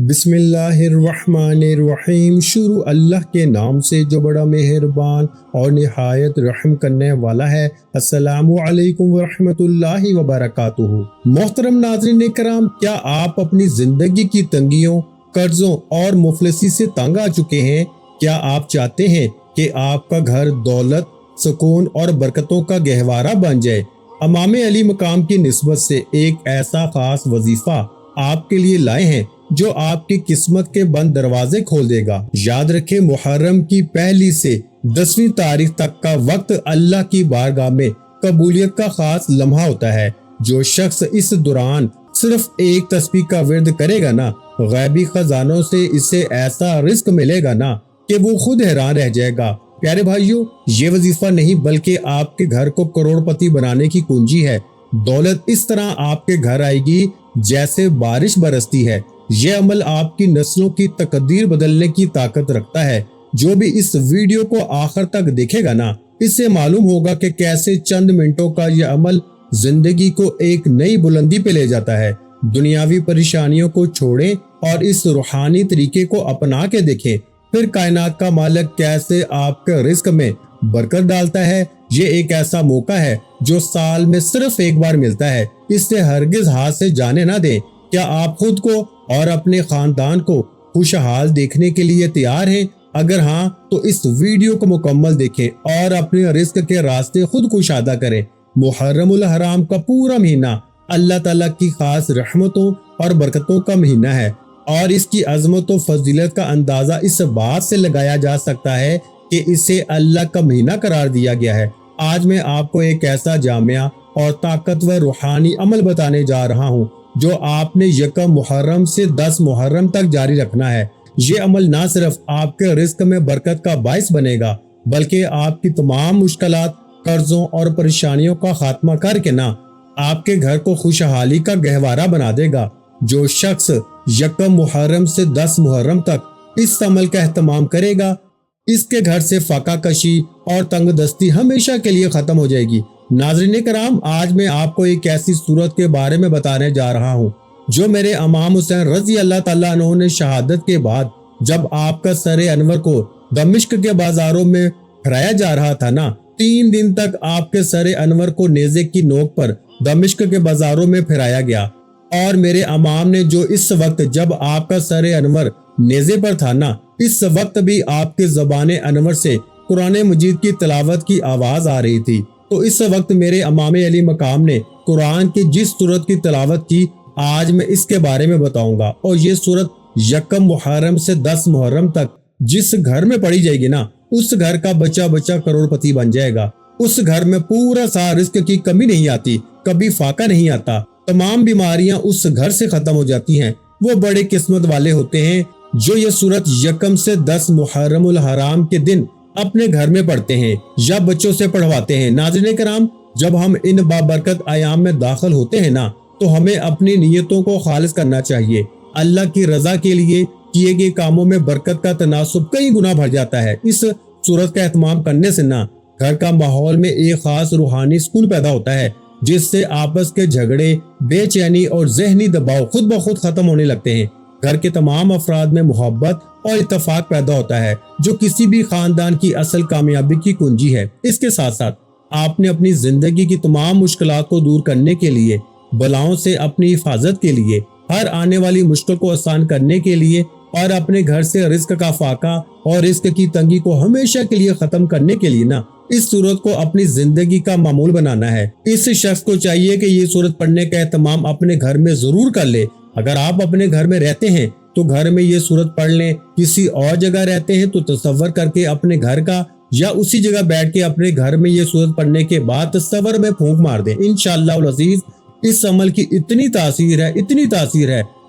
بسم اللہ الرحمن الرحیم۔ شروع اللہ کے نام سے جو بڑا مہربان اور نہایت رحم کرنے والا ہے۔ السلام علیکم ورحمۃ اللہ وبرکاتہ۔ محترم ناظرین کرام، کیا آپ اپنی زندگی کی تنگیوں، قرضوں اور مفلسی سے تنگ آ چکے ہیں؟ کیا آپ چاہتے ہیں کہ آپ کا گھر دولت، سکون اور برکتوں کا گہوارہ بن جائے؟ امام علی مقام کی نسبت سے ایک ایسا خاص وظیفہ آپ کے لیے لائے ہیں جو آپ کی قسمت کے بند دروازے کھول دے گا۔ یاد رکھیں، محرم کی پہلی سے 10ویں تاریخ تک کا وقت اللہ کی بارگاہ میں قبولیت کا خاص لمحہ ہوتا ہے۔ جو شخص اس دوران صرف ایک تسبیح کا ورد کرے گا نا، غیبی خزانوں سے اسے ایسا رزق ملے گا نا کہ وہ خود حیران رہ جائے گا۔ پیارے بھائیوں، یہ وظیفہ نہیں بلکہ آپ کے گھر کو کروڑ پتی بنانے کی کنجی ہے۔ دولت اس طرح آپ کے گھر آئے گی جیسے بارش برستی ہے۔ یہ عمل آپ کی نسلوں کی تقدیر بدلنے کی طاقت رکھتا ہے۔ جو بھی اس ویڈیو کو آخر تک دیکھے گا نا، اس سے معلوم ہوگا کہ کیسے چند منٹوں کا یہ عمل زندگی کو ایک نئی بلندی پہ لے جاتا ہے۔ دنیاوی پریشانیوں کو چھوڑیں اور اس روحانی طریقے کو اپنا کے دیکھیں، پھر کائنات کا مالک کیسے آپ کے رزق میں برکت ڈالتا ہے۔ یہ ایک ایسا موقع ہے جو سال میں صرف ایک بار ملتا ہے، اس سے ہرگز ہاتھ سے جانے نہ دیں۔ کیا آپ خود کو اور اپنے خاندان کو خوشحال دیکھنے کے لیے تیار ہیں؟ اگر ہاں تو اس ویڈیو کو مکمل دیکھیں اور اپنے رزق کے راستے خود کشادہ کریں۔ محرم الحرام کا پورا مہینہ اللہ تعالیٰ کی خاص رحمتوں اور برکتوں کا مہینہ ہے، اور اس کی عظمت و فضیلت کا اندازہ اس بات سے لگایا جا سکتا ہے کہ اسے اللہ کا مہینہ قرار دیا گیا ہے۔ آج میں آپ کو ایک ایسا جامع اور طاقتور روحانی عمل بتانے جا رہا ہوں جو آپ نے 1 محرم سے 10 محرم تک جاری رکھنا ہے۔ یہ عمل نہ صرف آپ کے رزق میں برکت کا باعث بنے گا بلکہ آپ کی تمام مشکلات، قرضوں اور پریشانیوں کا خاتمہ کر کے نا آپ کے گھر کو خوشحالی کا گہوارہ بنا دے گا۔ جو شخص 1 محرم سے 10 محرم تک اس عمل کا اہتمام کرے گا، اس کے گھر سے فاقہ کشی اور تنگ دستی ہمیشہ کے لیے ختم ہو جائے گی۔ ناظرین کرام، آج میں آپ کو ایک ایسی صورت کے بارے میں بتانے جا رہا ہوں جو میرے امام حسین رضی اللہ تعالیٰ عنہ نے شہادت کے بعد جب آپ کا سر انور کو دمشق کے بازاروں میں پھرایا جا رہا تھا نا، 3 دن تک آپ کے سر انور کو نیزے کی نوک پر دمشق کے بازاروں میں پھرایا گیا، اور میرے امام نے جو اس وقت جب آپ کا سر انور نیزے پر تھا نا، اس وقت بھی آپ کے زبان انور سے قرآن مجید کی تلاوت کی آواز آ رہی تھی۔ تو اس وقت میرے امام علی مقام نے قرآن کی جس سورت کی تلاوت کی، آج میں اس کے بارے میں بتاؤں گا۔ اور یہ سورت 1 محرم سے 10 محرم تک جس گھر میں پڑھی جائے گی نا، اس گھر کا بچہ بچہ کروڑ پتی بن جائے گا۔ اس گھر میں پورا سا رزق کی کمی نہیں آتی، کبھی فاقہ نہیں آتا، تمام بیماریاں اس گھر سے ختم ہو جاتی ہیں۔ وہ بڑے قسمت والے ہوتے ہیں جو یہ سورت 1 سے 10 محرم الحرام کے دن اپنے گھر میں پڑھتے ہیں یا بچوں سے پڑھواتے ہیں۔ ناظرین کرام، جب ہم ان بابرکت ایام میں داخل ہوتے ہیں نا، تو ہمیں اپنی نیتوں کو خالص کرنا چاہیے۔ اللہ کی رضا کے لیے کیے گئے کاموں میں برکت کا تناسب کئی گنا بڑھ جاتا ہے۔ اس سورت کا اہتمام کرنے سے نا گھر کا ماحول میں ایک خاص روحانی سکون پیدا ہوتا ہے، جس سے آپس کے جھگڑے، بے چینی اور ذہنی دباؤ خود بخود ختم ہونے لگتے ہیں۔ گھر کے تمام افراد میں محبت اور اتفاق پیدا ہوتا ہے، جو کسی بھی خاندان کی اصل کامیابی کی کنجی ہے۔ اس کے ساتھ ساتھ آپ نے اپنی زندگی کی تمام مشکلات کو دور کرنے کے لیے، بلاؤں سے اپنی حفاظت کے لیے، ہر آنے والی مشکل کو آسان کرنے کے لیے اور اپنے گھر سے رزق کا فاقہ اور رزق کی تنگی کو ہمیشہ کے لیے ختم کرنے کے لیے نا اس سورت کو اپنی زندگی کا معمول بنانا ہے۔ اس شخص کو چاہیے کہ یہ سورت پڑھنے کا اہتمام اپنے گھر میں ضرور کر لے۔ اگر آپ اپنے گھر میں رہتے ہیں تو گھر میں یہ سورت پڑھ لیں، کسی اور جگہ رہتے ہیں تو تصور کر کے اپنے گھر کا یا اسی جگہ بیٹھ کے اپنے گھر میں یہ سورت پڑھنے کے بعد تصور میں پھونک مار دیں۔ انشاءاللہ العزیز اس عمل کی اتنی تاثیر ہے،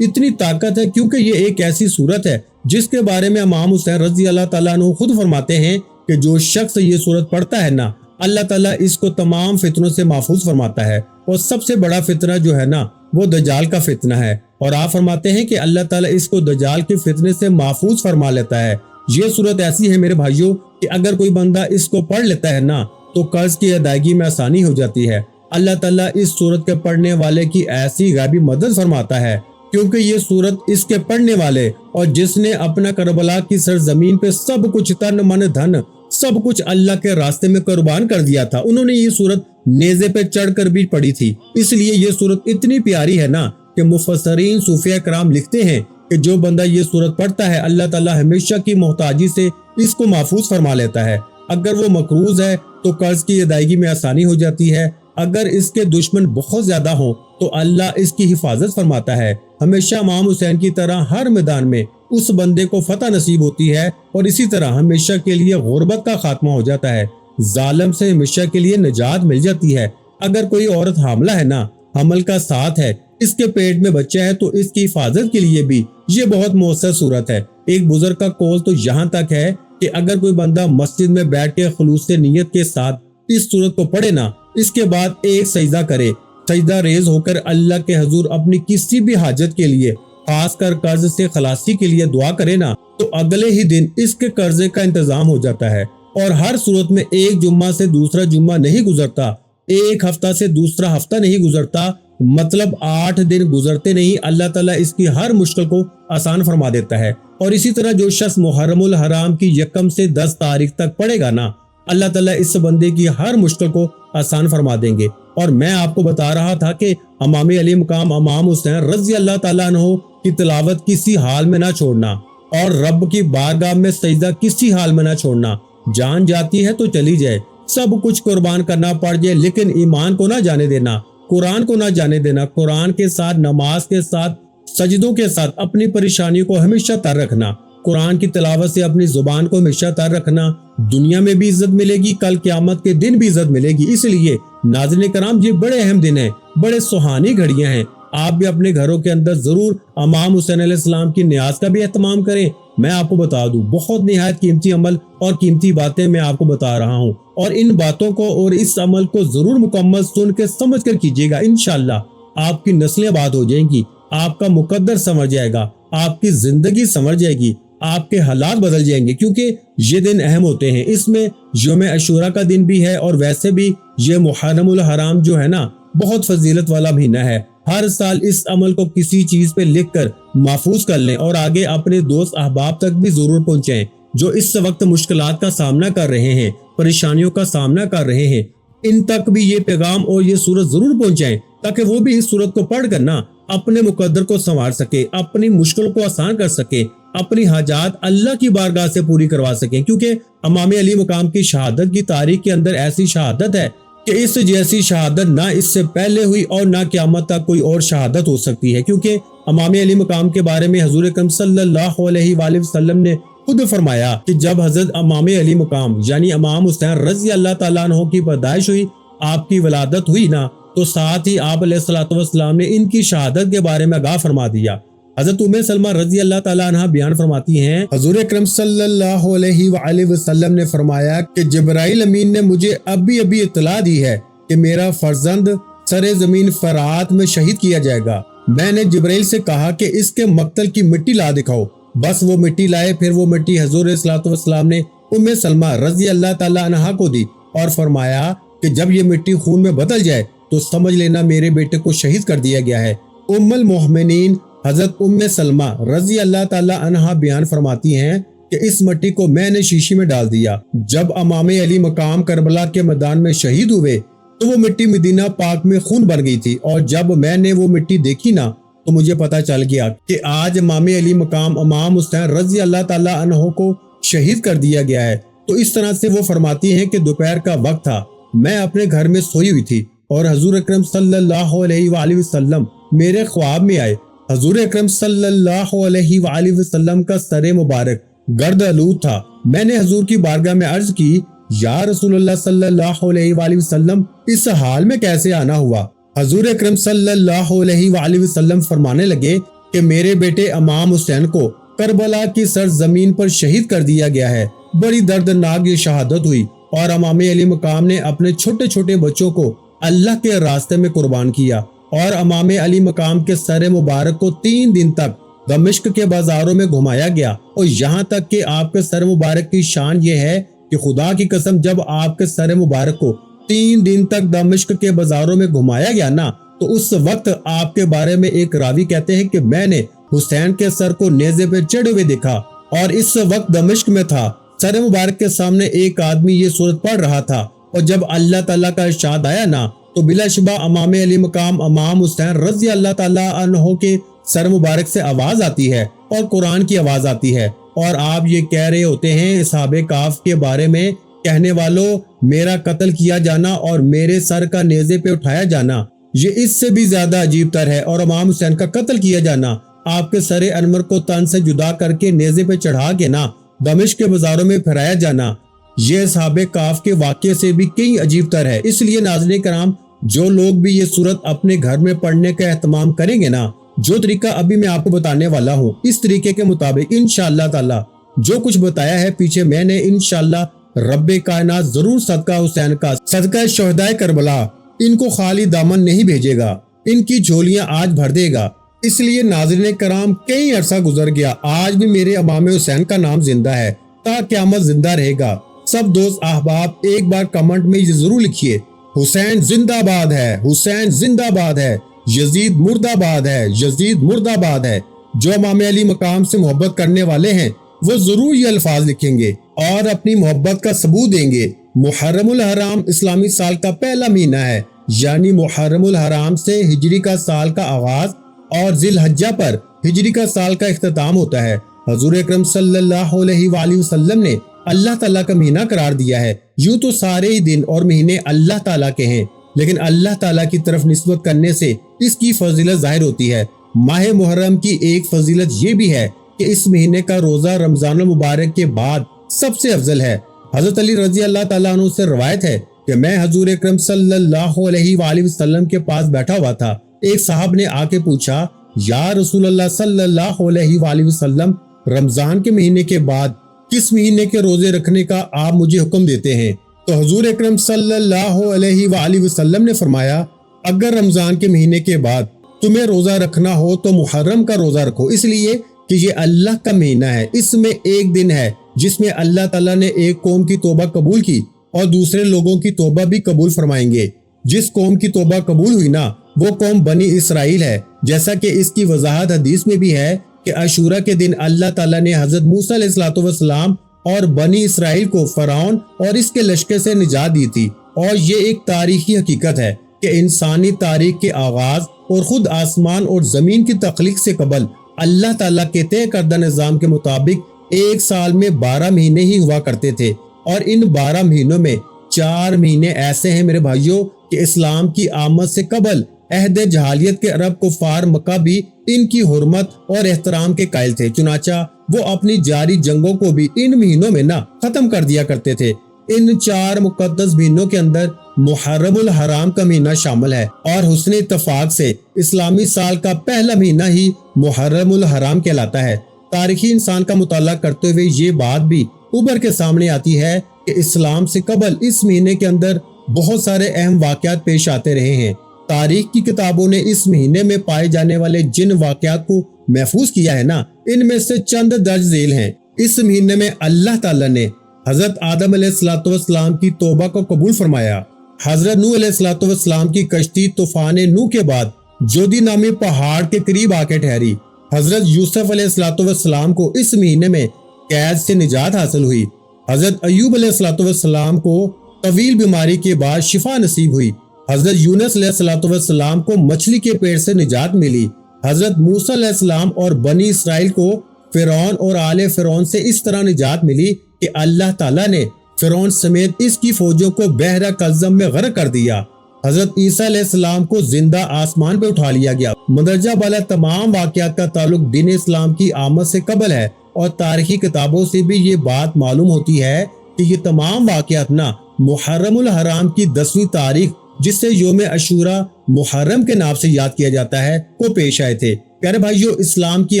اتنی طاقت ہے، کیونکہ یہ ایک ایسی سورت ہے جس کے بارے میں امام حسین رضی اللہ تعالیٰ عنہ خود فرماتے ہیں کہ جو شخص یہ سورت پڑھتا ہے نا، اللہ تعالیٰ اس کو تمام فتنوں سے محفوظ فرماتا ہے، اور سب سے بڑا فتنہ جو ہے نا وہ دجال کا فتنہ ہے۔ اور آپ فرماتے ہیں کہ اللہ تعالیٰ اس کو دجال کے فتنے سے محفوظ فرما لیتا ہے۔ یہ صورت ایسی ہے میرے بھائیوں کہ اگر کوئی بندہ اس کو پڑھ لیتا ہے نا تو قرض کی ادائیگی میں آسانی ہو جاتی ہے۔ اللہ تعالیٰ اس صورت کے پڑھنے والے کی ایسی غیبی مدد فرماتا ہے کیونکہ یہ صورت اس کے پڑھنے والے اور جس نے اپنا کربلا کی سرزمین پہ سب کچھ تن من دھن سب کچھ اللہ کے راستے میں قربان کر دیا تھا، انہوں نے یہ صورت نیزے پہ چڑھ کر بھی پڑھی تھی۔ اس لیے یہ صورت اتنی پیاری ہے نا کہ مفسرین صوفیہ کرام لکھتے ہیں کہ جو بندہ یہ صورت پڑھتا ہے اللہ تعالیٰ ہمیشہ کی محتاجی سے اس کو محفوظ فرما لیتا ہے۔ اگر وہ مقروض ہے تو قرض کی ادائیگی میں آسانی ہو جاتی ہے، اگر اس کے دشمن بہت زیادہ ہوں تو اللہ اس کی حفاظت فرماتا ہے۔ ہمیشہ امام حسین کی طرح ہر میدان میں اس بندے کو فتح نصیب ہوتی ہے اور اسی طرح ہمیشہ کے لیے غربت کا خاتمہ ہو جاتا ہے، ظالم سے ہمیشہ کے لیے نجات مل جاتی ہے۔ اگر کوئی عورت حاملہ ہے نا، حمل کا ساتھ ہے، اس کے پیٹ میں بچہ ہے تو اس کی حفاظت کے لیے بھی یہ بہت مؤثر صورت ہے۔ ایک بزرگ کا قول تو یہاں تک ہے کہ اگر کوئی بندہ مسجد میں بیٹھ کے خلوص نیت کے ساتھ اس صورت کو پڑھے نا، اس کے بعد ایک سجدہ کرے، سجدہ ریز ہو کر اللہ کے حضور اپنی کسی بھی حاجت کے لیے، خاص کر قرض سے خلاصی کے لیے دعا کرے نا، تو اگلے ہی دن اس کے قرضے کا انتظام ہو جاتا ہے۔ اور ہر صورت میں ایک جمعہ سے دوسرا جمعہ نہیں گزرتا، ایک ہفتہ سے دوسرا ہفتہ نہیں گزرتا، مطلب 8 دن گزرتے نہیں، اللہ تعالیٰ اس کی ہر مشکل کو آسان فرما دیتا ہے۔ اور اسی طرح جو شخص محرم الحرام کی 1 سے 10 تاریخ تک پڑھے گا نا، اللہ تعالیٰ اس بندے کی ہر مشکل کو آسان فرما دیں گے۔ اور میں آپ کو بتا رہا تھا کہ امام علی مقام امام حسین رضی اللہ تعالیٰ عنہ کی تلاوت کسی حال میں نہ چھوڑنا اور رب کی بارگاہ میں سجدہ کسی حال میں نہ چھوڑنا۔ جان جاتی ہے تو چلی جائے، سب کچھ قربان کرنا پڑ جائے، لیکن ایمان کو نہ جانے دینا، قرآن کو نہ جانے دینا، قرآن کے ساتھ، نماز کے ساتھ، سجدوں کے ساتھ اپنی پریشانیوں کو ہمیشہ تر رکھنا، قرآن کی تلاوت سے اپنی زبان کو ہمیشہ تر رکھنا۔ دنیا میں بھی عزت ملے گی، کل قیامت کے دن بھی عزت ملے گی۔ اس لیے ناظرین کرام، یہ بڑے اہم دن ہیں، بڑے سہانی گھڑیاں ہیں۔ آپ بھی اپنے گھروں کے اندر ضرور امام حسین علیہ السلام کی نیاز کا بھی اہتمام کریں۔ میں آپ کو بتا دوں، بہت نہایت قیمتی عمل اور قیمتی باتیں میں آپ کو بتا رہا ہوں، اور ان باتوں کو اور اس عمل کو ضرور مکمل سن کے سمجھ کر کیجیے گا۔ انشاءاللہ آپ کی نسلیں آباد ہو جائیں گی، آپ کا مقدر سنور جائے گا، آپ کی زندگی سنور جائے گی، آپ کے حالات بدل جائیں گے، کیونکہ یہ دن اہم ہوتے ہیں۔ اس میں یوم عاشوراء کا دن بھی ہے، اور ویسے بھی یہ محرم الحرام جو ہے نا، بہت فضیلت والا مہینہ ہے۔ ہر سال اس عمل کو کسی چیز پہ لکھ کر محفوظ کر لیں اور آگے اپنے دوست احباب تک بھی ضرور پہنچائیں جو اس وقت مشکلات کا سامنا کر رہے ہیں، پریشانیوں کا سامنا کر رہے ہیں۔ ان تک بھی یہ پیغام اور یہ صورت ضرور پہنچائیں تاکہ وہ بھی اس صورت کو پڑھ کر نا اپنے مقدر کو سنوار سکے، اپنی مشکل کو آسان کر سکے، اپنی حاجات اللہ کی بارگاہ سے پوری کروا سکیں، کیونکہ امام علی مقام کی شہادت کی تاریخ کے اندر ایسی شہادت ہے کہ اس جیسی شہادت نہ اس سے پہلے ہوئی اور نہ قیامت تک کوئی اور شہادت ہو سکتی ہے، کیونکہ امام علی مقام کے بارے میں حضور اکرم صلی اللہ علیہ وآلہ وسلم نے خود فرمایا کہ جب حضرت امام علی مقام یعنی امام حسین رضی اللہ تعالیٰ عنہ کی پیدائش ہوئی، آپ کی ولادت ہوئی نا، تو ساتھ ہی آپ علیہ الصلوۃ والسلام نے ان کی شہادت کے بارے میں آگاہ فرما دیا۔ حضرت ام سلمہ رضی اللہ تعالیٰ عنہ بیان فرماتی ہیں، حضور اکرم صلی اللہ علیہ وآلہ وسلم نے فرمایا کہ جبرائیل امین نے مجھے ابھی اطلاع دی ہے کہ میرا فرزند سر زمین فرات میں شہید کیا جائے گا۔ میں نے جبرائیل سے کہا کہ اس کے مقتل کی مٹی لا دکھاؤ، بس وہ مٹی لائے۔ پھر وہ مٹی حضور علیہ الصلوۃ والسلام نے ام سلمہ رضی اللہ تعالیٰ عنہ کو دی اور فرمایا کہ جب یہ مٹی خون میں بدل جائے تو سمجھ لینا میرے بیٹے کو شہید کر دیا گیا ہے۔ ام المؤمنین حضرت ام سلمہ رضی اللہ تعالیٰ عنہ بیان فرماتی ہیں کہ اس مٹی کو میں نے شیشی میں ڈال دیا۔ جب امام علی مقام کربلا کے میدان میں شہید ہوئے تو وہ مٹی مدینہ پاک میں خون بن گئی تھی، اور جب میں نے وہ مٹی دیکھی نا تو مجھے پتا چل گیا کہ آج امام علی مقام امام حسین رضی اللہ تعالیٰ عنہ کو شہید کر دیا گیا ہے۔ تو اس طرح سے وہ فرماتی ہیں کہ دوپہر کا وقت تھا، میں اپنے گھر میں سوئی ہوئی تھی اور حضور اکرم صلی اللہ علیہ وآلہ وسلم میرے خواب میں آئے۔ حضور اکرم صلی اللہ علیہ وآلہ وسلم کا سر مبارک گرد آلود تھا۔ میں نے حضور کی بارگاہ میں عرض کی، یا رسول اللہ صلی اللہ علیہ وآلہ وسلم، اس حال میں کیسے آنا ہوا؟ حضور اکرم صلی اللہ علیہ وآلہ وسلم فرمانے لگے کہ میرے بیٹے امام حسین کو کربلا کی سرزمین پر شہید کر دیا گیا ہے۔ بڑی دردناک یہ شہادت ہوئی، اور امام علی مقام نے اپنے چھوٹے چھوٹے بچوں کو اللہ کے راستے میں قربان کیا، اور امام علی مقام کے سر مبارک کو 3 دن تک دمشق کے بازاروں میں گھمایا گیا، اور یہاں تک کہ آپ کے سر مبارک کی شان یہ ہے کہ خدا کی قسم جب آپ کے سر مبارک کو 3 دن تک دمشق کے بازاروں میں گھمایا گیا نا تو اس وقت آپ کے بارے میں ایک راوی کہتے ہیں کہ میں نے حسین کے سر کو نیزے پہ چڑھے ہوئے دیکھا اور اس وقت دمشق میں تھا، سر مبارک کے سامنے ایک آدمی یہ سورت پڑھ رہا تھا، اور جب اللہ تعالیٰ کا ارشاد آیا نا تو بلا شبہ امام علی مقام امام حسین رضی اللہ تعالیٰ عنہ کے سر مبارک سے آواز آتی ہے اور قرآن کی آواز آتی ہے، اور آپ یہ کہہ رہے ہوتے ہیں اصحاب کہف کے بارے میں، کہنے والوں میرا قتل کیا جانا اور میرے سر کا نیزے پہ اٹھایا جانا یہ اس سے بھی زیادہ عجیب تر ہے، اور امام حسین کا قتل کیا جانا، آپ کے سر انور کو تن سے جدا کر کے نیزے پہ چڑھا کے نا دمشق کے بازاروں میں پھیرایا جانا، یہ اصحاب کہف کے واقعے سے بھی کئی عجیب تر ہے۔ اس لیے ناظرین کرام، جو لوگ بھی یہ سورت اپنے گھر میں پڑھنے کا اہتمام کریں گے نا، جو طریقہ ابھی میں آپ کو بتانے والا ہوں، اس طریقے کے مطابق انشاءاللہ تعالی جو کچھ بتایا ہے پیچھے میں نے، انشاءاللہ رب کائنات ضرور صدقہ حسین کا، صدقہ شہدائے کربلا ان کو خالی دامن نہیں بھیجے گا، ان کی جھولیاں آج بھر دے گا۔ اس لیے ناظرین کرام، کئی عرصہ گزر گیا، آج بھی میرے امام حسین کا نام زندہ ہے، تا قیامت زندہ رہے گا۔ سب دوست احباب ایک بار کمنٹ میں یہ ضرور لکھیے، حسین زندہ باد ہے، حسین زندہ باد ہے، یزید مردہ باد ہے، یزید مردہ باد ہے۔ جو امام علی مقام سے محبت کرنے والے ہیں وہ ضرور یہ الفاظ لکھیں گے اور اپنی محبت کا ثبوت دیں گے۔ محرم الحرام اسلامی سال کا پہلا مہینہ ہے، یعنی محرم الحرام سے ہجری کا سال کا آغاز اور ذی الحجہ پر ہجری کا سال کا اختتام ہوتا ہے۔ حضور اکرم صلی اللہ علیہ وآلہ وسلم نے اللہ تعالیٰ کا مہینہ قرار دیا ہے۔ یوں تو سارے ہی دن اور مہینے اللہ تعالیٰ کے ہیں، لیکن اللہ تعالیٰ کی طرف نسبت کرنے سے اس کی فضیلت ظاہر ہوتی ہے۔ ماہ محرم کی ایک فضیلت یہ بھی ہے کہ اس مہینے کا روزہ رمضان المبارک کے بعد سب سے افضل ہے۔ حضرت علی رضی اللہ تعالیٰ عنہ سے روایت ہے کہ میں حضور اکرم صلی اللہ علیہ وآلہ وسلم کے پاس بیٹھا ہوا تھا، ایک صاحب نے آ کے پوچھا، یا رسول اللہ صلی اللہ علیہ وآلہ وسلم، رمضان کے مہینے کے بعد کس مہینے کے روزے رکھنے کا آپ مجھے حکم دیتے ہیں؟ تو حضور اکرم صلی اللہ علیہ وآلہ وسلم نے فرمایا، اگر رمضان کے مہینے کے بعد تمہیں روزہ رکھنا ہو تو محرم کا روزہ رکھو، اس لیے کہ یہ اللہ کا مہینہ ہے، اس میں ایک دن ہے جس میں اللہ تعالیٰ نے ایک قوم کی توبہ قبول کی اور دوسرے لوگوں کی توبہ بھی قبول فرمائیں گے۔ جس قوم کی توبہ قبول ہوئی نا وہ قوم بنی اسرائیل ہے، جیسا کہ اس کی وضاحت حدیث میں بھی ہے کہ عاشورہ کے دن اللہ تعالیٰ نے حضرت موسیٰ علیہ السلام اور بنی اسرائیل کو فرعون اور اس کے لشکر سے نجات دی تھی، اور یہ ایک تاریخی حقیقت ہے کہ انسانی تاریخ کے آغاز اور خود آسمان اور زمین کی تخلیق سے قبل اللہ تعالیٰ کے طے کردہ نظام کے مطابق ایک سال میں 12 مہینے ہی ہوا کرتے تھے، اور ان 12 مہینوں میں 4 مہینے ایسے ہیں میرے بھائیوں کہ اسلام کی آمد سے قبل عہد جہالیت کے عرب کفار مکہ بھی ان کی حرمت اور احترام کے قائل تھے، چنانچہ وہ اپنی جاری جنگوں کو بھی ان مہینوں میں نہ ختم کر دیا کرتے تھے۔ ان 4 مقدس مہینوں کے اندر محرم الحرام کا مہینہ شامل ہے، اور حسن اتفاق سے اسلامی سال کا پہلا مہینہ ہی محرم الحرام کہلاتا ہے۔ تاریخی انسان کا مطالعہ کرتے ہوئے یہ بات بھی ابھر کے سامنے آتی ہے کہ اسلام سے قبل اس مہینے کے اندر بہت سارے اہم واقعات پیش آتے رہے ہیں۔ تاریخ کی کتابوں نے اس مہینے میں پائے جانے والے جن واقعات کو محفوظ کیا ہے نا، ان میں سے چند درج ذیل ہیں۔ اس مہینے میں اللہ تعالیٰ نے حضرت آدم علیہ السلام کی توبہ کو قبول فرمایا۔ حضرت نوح علیہ السلام کی کشتی طوفان نوح کے بعد جودی نامی پہاڑ کے قریب آ کے ٹھہری۔ حضرت یوسف علیہ السلام کو اس مہینے میں قید سے نجات حاصل ہوئی۔ حضرت ایوب علیہ السلام کو طویل بیماری کے بعد شفا نصیب ہوئی۔ حضرت یونس علیہ السلام کو مچھلی کے پیٹ سے نجات ملی۔ حضرت موسیٰ علیہ السلام اور بنی اسرائیل کو فرعون اور آل فرعون سے اس طرح نجات ملی کہ اللہ تعالیٰ نے فرعون سمیت اس کی فوجوں کو بحر کلزم میں غرق کر دیا۔ حضرت عیسیٰ علیہ السلام کو زندہ آسمان پہ اٹھا لیا گیا۔ مندرجہ بالا تمام واقعات کا تعلق دین اسلام کی آمد سے قبل ہے، اور تاریخی کتابوں سے بھی یہ بات معلوم ہوتی ہے کہ یہ تمام واقعات نا محرم الحرام کی 10ویں تاریخ، جس سے یوم عاشورہ محرم کے نام سے یاد کیا جاتا ہے، کو پیش آئے تھے۔ پیارے بھائیو، اسلام کی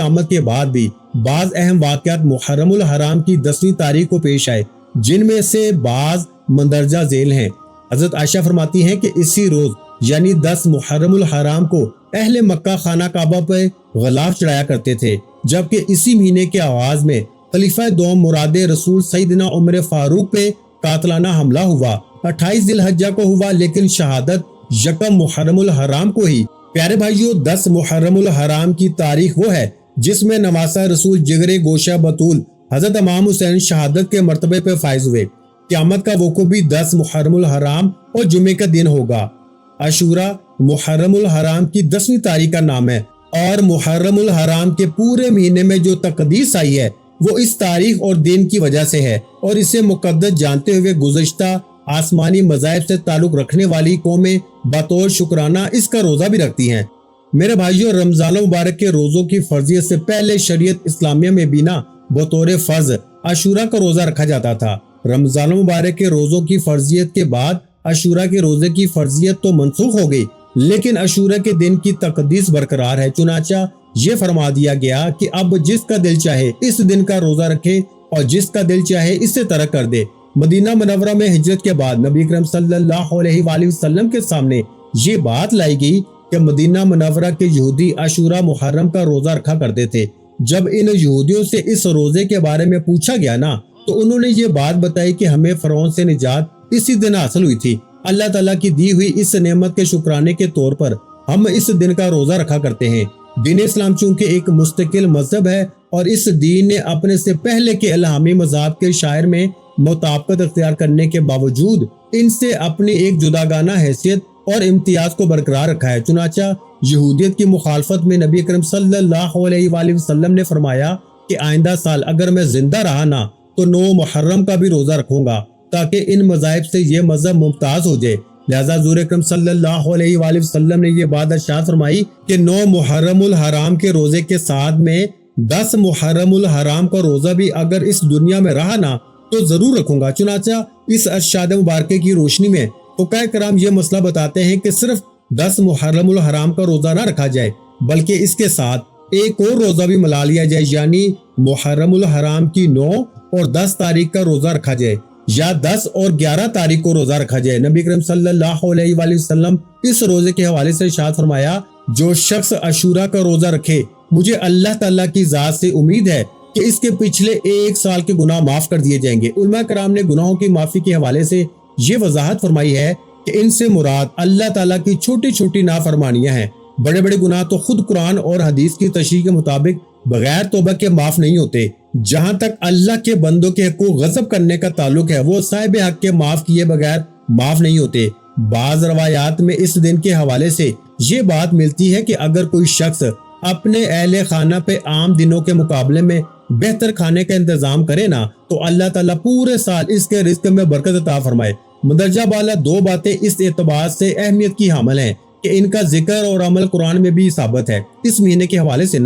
آمد کے بعد بھی بعض اہم واقعات محرم الحرام کی 10ویں تاریخ کو پیش آئے، جن میں سے بعض مندرجہ ذیل ہیں۔ حضرت عائشہ فرماتی ہیں کہ اسی روز یعنی 10 محرم الحرام کو اہل مکہ خانہ کعبہ پہ غلاف چڑھایا کرتے تھے، جبکہ اسی مہینے کے آغاز میں خلیفہ دوم مراد رسول سیدنا عمر فاروق پہ قاتلانہ حملہ ہوا۔ 28 ذی الحجہ کو ہوا، لیکن شہادت یکم محرم الحرام کو ہی۔ پیارے بھائیوں، 10 محرم الحرام کی تاریخ وہ ہے جس میں نواسہ رسول جگر گوشہ بطول حضرت امام حسین شہادت کے مرتبے پہ فائز ہوئے۔ قیامت کا وقوع بھی 10 محرم الحرام اور جمعے کا دن ہوگا۔ عاشورہ محرم الحرام کی 10ویں تاریخ کا نام ہے، اور محرم الحرام کے پورے مہینے میں جو تقدیس آئی ہے وہ اس تاریخ اور دن کی وجہ سے ہے، اور اسے مقدس جانتے ہوئے گزشتہ آسمانی مذاہب سے تعلق رکھنے والی قومیں بطور شکرانہ اس کا روزہ بھی رکھتی ہیں۔ میرے بھائیوں، رمضان المبارک کے روزوں کی فرضیت سے پہلے شریعت اسلامیہ میں بھی بطور فرض عاشورہ کا روزہ رکھا جاتا تھا۔ رمضان المبارک کے روزوں کی فرضیت کے بعد عاشورہ کے روزے کی فرضیت تو منسوخ ہو گئی، لیکن عاشورہ کے دن کی تقدیس برقرار ہے۔ چنانچہ یہ فرما دیا گیا کہ اب جس کا دل چاہے اس دن کا روزہ رکھے اور جس کا دل چاہے اس سے ترک کر دے۔ مدینہ منورہ میں ہجرت کے بعد نبی اکرم صلی اللہ علیہ وآلہ وسلم کے سامنے یہ بات لائی گئی کہ مدینہ منورہ کے یہودی عاشورہ محرم کا روزہ رکھا کرتے تھے۔ جب ان یہودیوں سے اس روزے کے بارے میں پوچھا گیا تو انہوں نے یہ بات بتائی کہ ہمیں فرعون سے نجات اسی دن حاصل ہوئی تھی۔ اللہ تعالیٰ کی دی ہوئی اس نعمت کے شکرانے کے طور پر ہم اس دن کا روزہ رکھا کرتے ہیں۔ دین اسلام چونکہ ایک مستقل مذہب ہے اور اس دین نے اپنے سے پہلے کے الہامی مذاہب کے شاعر میں مطابقت اختیار کرنے کے باوجود ان سے اپنی ایک جداگانہ حیثیت اور امتیاز کو برقرار رکھا ہے۔ چنانچہ یہودیت کی مخالفت میں نبی اکرم صلی اللہ علیہ وآلہ وسلم نے فرمایا کہ آئندہ سال اگر میں زندہ رہا تو 9 محرم کا بھی روزہ رکھوں گا تاکہ ان مذاہب سے یہ مذہب ممتاز ہو جائے۔ لہذا حضور اکرم صلی اللہ علیہ وآلہ وسلم نے یہ بات ارشاد فرمائی کہ 9 محرم الحرام کے روزے کے ساتھ میں 10 محرم الحرام کا روزہ بھی اگر اس دنیا میں رہا تو ضرور رکھوں گا۔ چنانچہ اس ارشاد مبارکہ کی روشنی میں فقہاء کرام یہ مسئلہ بتاتے ہیں کہ صرف 10 محرم الحرام کا روزہ نہ رکھا جائے بلکہ اس کے ساتھ ایک اور روزہ بھی ملا لیا جائے، یعنی محرم الحرام کی 9 اور 10 تاریخ کا روزہ رکھا جائے، یا 10 اور 11 تاریخ کو روزہ رکھا جائے۔ نبی کریم صلی اللہ علیہ وآلہ وسلم اس روزے کے حوالے سے ارشاد فرمایا، جو شخص عاشورہ کا روزہ رکھے مجھے اللہ تعالیٰ کی ذات سے امید ہے کہ اس کے پچھلے 1 سال کے گناہ معاف کر دیے جائیں گے۔ علماء کرام نے گناہوں کی معافی کے حوالے سے یہ وضاحت فرمائی ہے کہ ان سے مراد اللہ تعالیٰ کی چھوٹی چھوٹی نافرمانیاں ہیں۔ بڑے بڑے گناہ تو خود قرآن اور حدیث کی تشریح کے مطابق بغیر توبہ کے معاف نہیں ہوتے۔ جہاں تک اللہ کے بندوں کے حقوق غصب کرنے کا تعلق ہے وہ صاحب حق کے معاف کیے بغیر معاف نہیں ہوتے۔ بعض روایات میں اس دن کے حوالے سے یہ بات ملتی ہے کہ اگر کوئی شخص اپنے اہل خانہ پہ عام دنوں کے مقابلے میں بہتر کھانے کا انتظام کرے تو اللہ تعالیٰ پورے سال اس کے رزق میں برکت عطا فرمائے۔ مندرجہ بالا 2 باتیں اس اعتبار سے اہمیت کی حامل ہیں کہ ان کا ذکر اور عمل قرآن میں بھی ثابت ہے۔ اس مہینے کے حوالے سے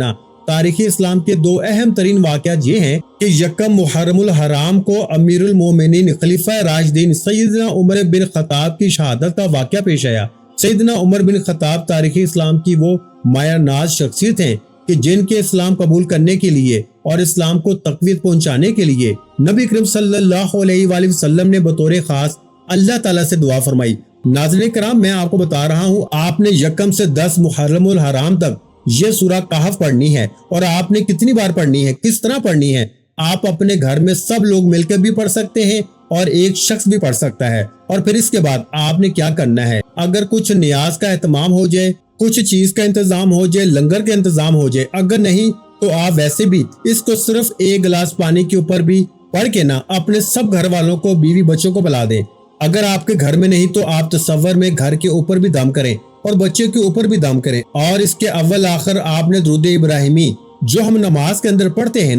تاریخ اسلام کے 2 اہم ترین واقعات یہ ہیں کہ یکم محرم الحرام کو امیر المومنین خلیفہ راشدین سیدنا عمر بن خطاب کی شہادت کا واقعہ پیش آیا۔ سیدنا عمر بن خطاب تاریخ اسلام کی وہ مایہ ناز شخصیت ہیں کہ جن کے اسلام قبول کرنے کے لیے اور اسلام کو تقویت پہنچانے کے لیے نبی کریم صلی اللہ علیہ وآلہ وسلم نے بطور خاص اللہ تعالیٰ سے دعا فرمائی۔ ناظرین کرام، میں آپ کو بتا رہا ہوں آپ نے یکم سے 10 محرم الحرام تک یہ سورہ کہف پڑھنی ہے، اور آپ نے کتنی بار پڑھنی ہے، کس طرح پڑھنی ہے۔ آپ اپنے گھر میں سب لوگ مل کر بھی پڑھ سکتے ہیں اور ایک شخص بھی پڑھ سکتا ہے۔ اور پھر اس کے بعد آپ نے کیا کرنا ہے، اگر کچھ نیاز کا اہتمام ہو جائے، کچھ چیز کا انتظام ہو جائے، لنگر کا انتظام ہو جائے، اگر نہیں تو آپ ویسے بھی اس کو صرف 1 گلاس پانی کے اوپر بھی پڑھ کے اپنے سب گھر والوں کو، بیوی بچوں کو پلا دیں۔ اگر آپ کے گھر میں نہیں تو آپ تصور میں گھر کے اوپر بھی دم کریں اور بچے کے اوپر بھی دم کریں، اور اس کے اول آخر آپ نے درود ابراہیمی جو ہم نماز کے اندر پڑھتے ہیں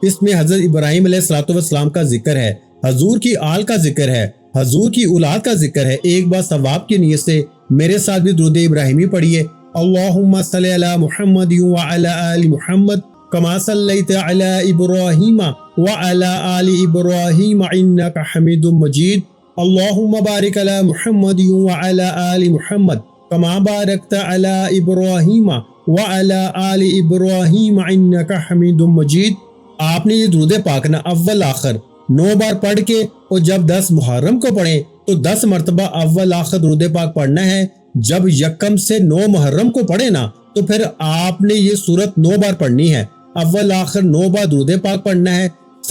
اس میں حضرت ابراہیم علیہ السلام کا ذکر ہے، حضور کی آل کا ذکر ہے، حضور کی اولاد کا ذکر ہے۔ ایک بار ثواب کی نیت سے میرے ساتھ بھی درود ابراہیمی پڑھیے، اللہم صلی علی محمد وعلی آل محمد کما صلیت علی ابراہیم وعلی آل ابراہیم انک حمید مجید، اللہم بارک علی محمد وعلی آل محمد کما بارکت علی ابراہیم وعلی آل ابراہیم انک حمید مجید۔ آپ نے یہ درود پاک اول آخر 9 بار پڑھ کے، اور جب 10 محرم کو پڑھیں تو 10 مرتبہ اول آخر درود پاک پڑھنا ہے۔ جب یکم سے 9 محرم کو پڑھے تو پھر آپ نے یہ سورت 9 بار پڑھنی ہے، اول آخر 9 بار درود پاک پڑھنا ہے،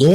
2